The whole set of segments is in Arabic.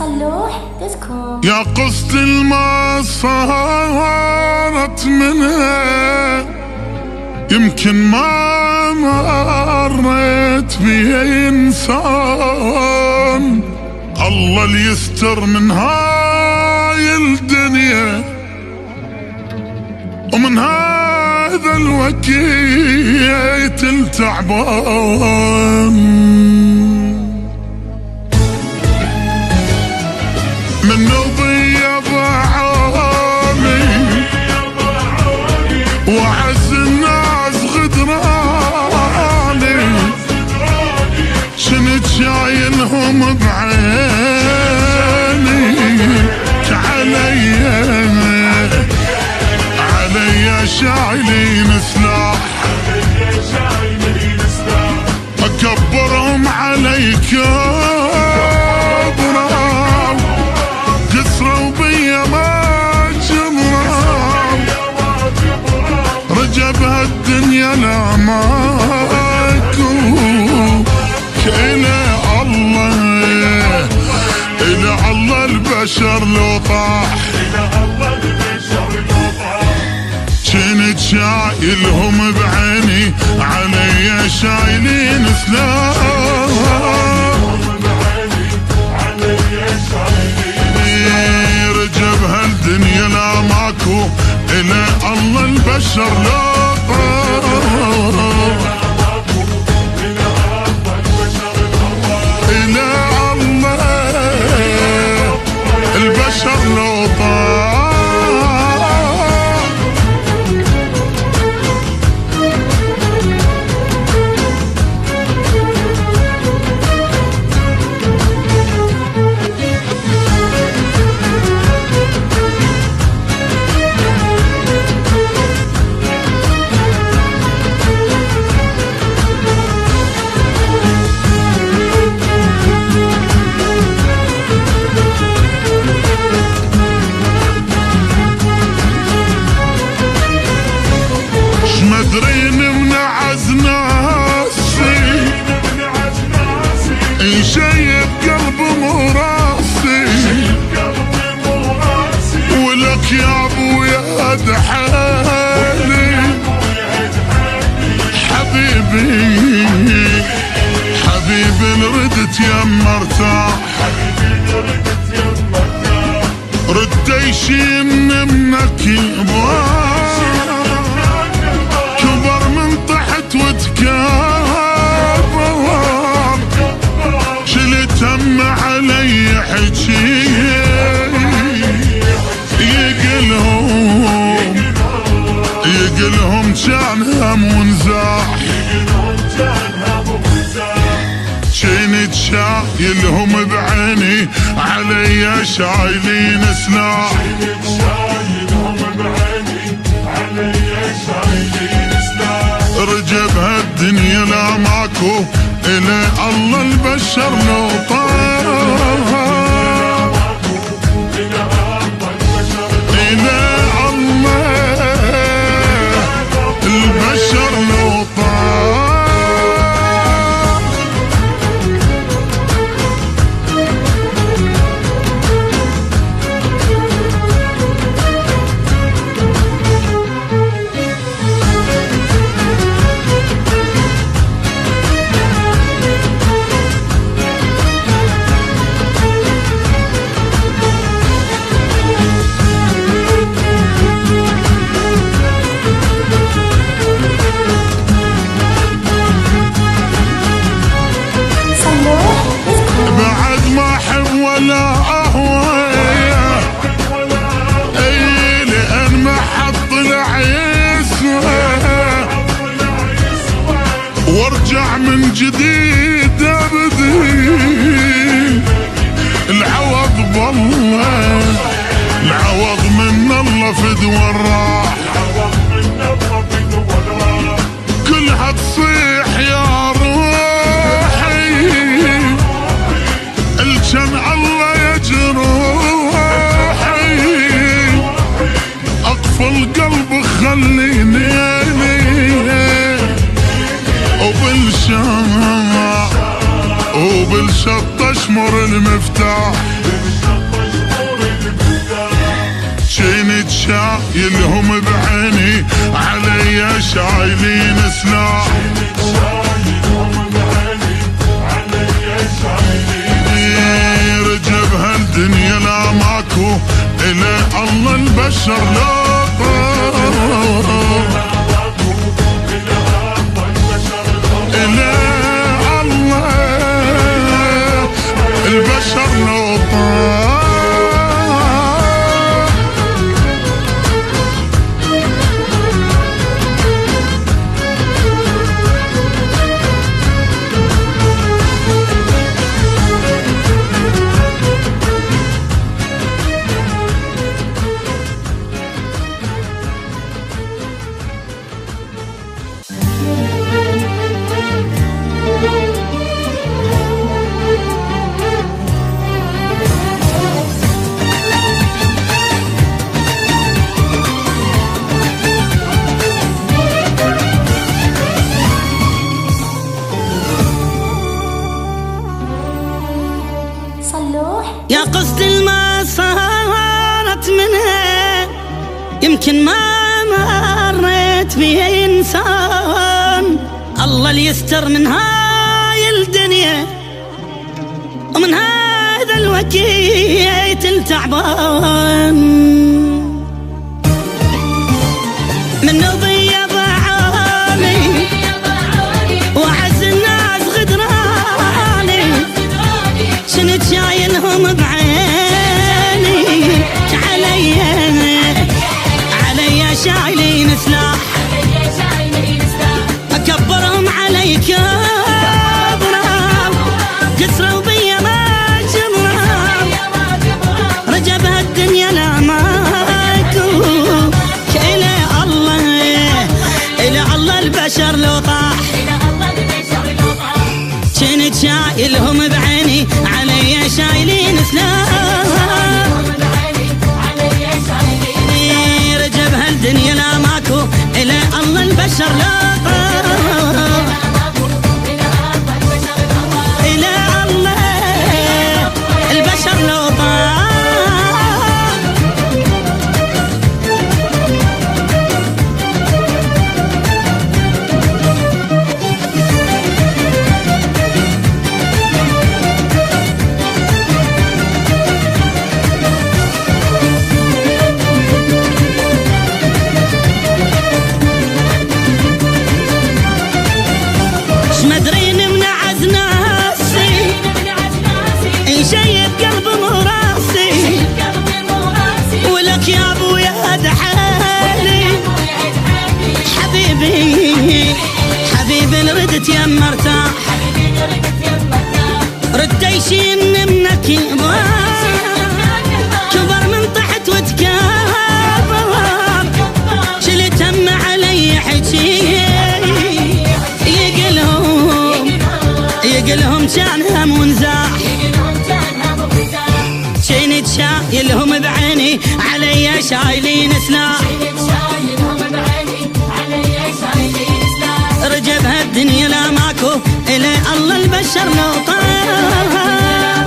صلوح.com. يا قصة ما صارت منها يمكن ما مريت بيه إنسان. الله اللي يستر من هاي الدنيا ومن هذا الوكيت التعبان. من ضيب عامي وعز الناس غدراني، شنت شايلهم بعيني عليا شايلين سلاح، اكبرهم عليك قصروا بيا ما جبران، رجب هالدنيا لا ماكو إلى الله البشر لو طاح، كنت شايلهم بعيني عليا شايلين سلاح، رجب هالدنيا لا ماكو إلى الله البشر لو طاح، إلى الله البشر لو طاح. مدرين من عزناسي شيب قلب مراسي، ولك يا ابويا دحالي حبيبي ردت يم مرتاح، رد يشين منك كبر من طحت وتكبر، شلت هم علي حجي يقلهم كان هم ونزاح، كنت شايلهم بعيني عليا شايلين سلاح، رجب هالدنيا لا ماكو إلى الله البشر لو طاح، إلى الله البشر لو طاح. بعد ما احب ولا اهوى لان ما حط العيسوى، وارجع من جديد ابدي العوض بالله، العوض من الله فدوى الراح، كلها تصيح يا روحي الجن الله يجروحي، اقفل قلب خليني وبالشط اشمر المفتاح. كنت شايلهم بعيني علي شايلين سلاح، رجب هالدنيا لا ماكو إلا الله البشر لا إلا الله البشر لو طار. يا قصد الما صارت منها يمكن ما مريت بيه إنسان، الله اللي يستر من هاي الدنيا ومن هذا الوقت التعبان، منه بيض عالي وعز الناس غدراني، شنت شايلهم بعيني علي شايلين سلاح، اكبرهم علي كبرة كسروا بيا ما جمرة، رجب هالدنيا لا ماكو إلا الله البشر لو طاح، كنت شايلهم بعيني علي شايلين سلاح، رجب هالدنيا لا ماكو إلا الله البشر لا إلا الله البشر لو طاح. مدرين من عزناسي شيب قلب مراسي، ولك يا ابويا دحالي حبيبي ردت يم مرتاح، رد يشين منك كبر من تحت وتكبر، شلت هم علي حجي يقلهم كان هم ونزاح، كنت شايلهم بعيني علي شايلين سلاح، رجب هالدنيا لا ماكو إلا الله البشر لو طار،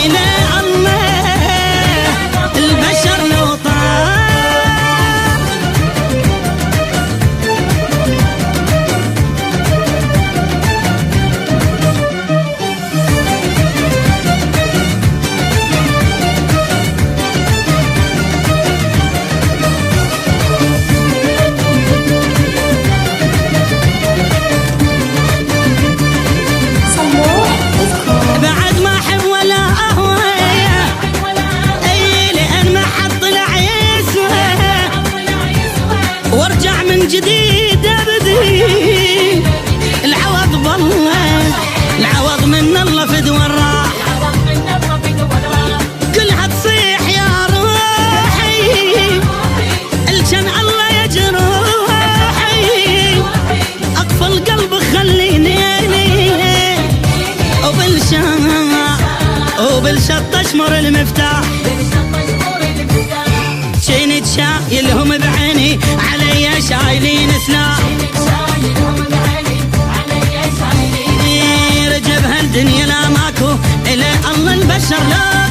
إلا الله البشر لو طار. وارجع من جديد ابدي العوض بالله، العوض من الله فد وراح، كلها تصيح يا روحي الجن الله يجروحي، اقفل قلب خليني وبالشط اشمر المفتاح، كنت شايلهم بعيني علي شايلين سلاح، رجب هالدنيا لا ماكو إلا الله البشر لا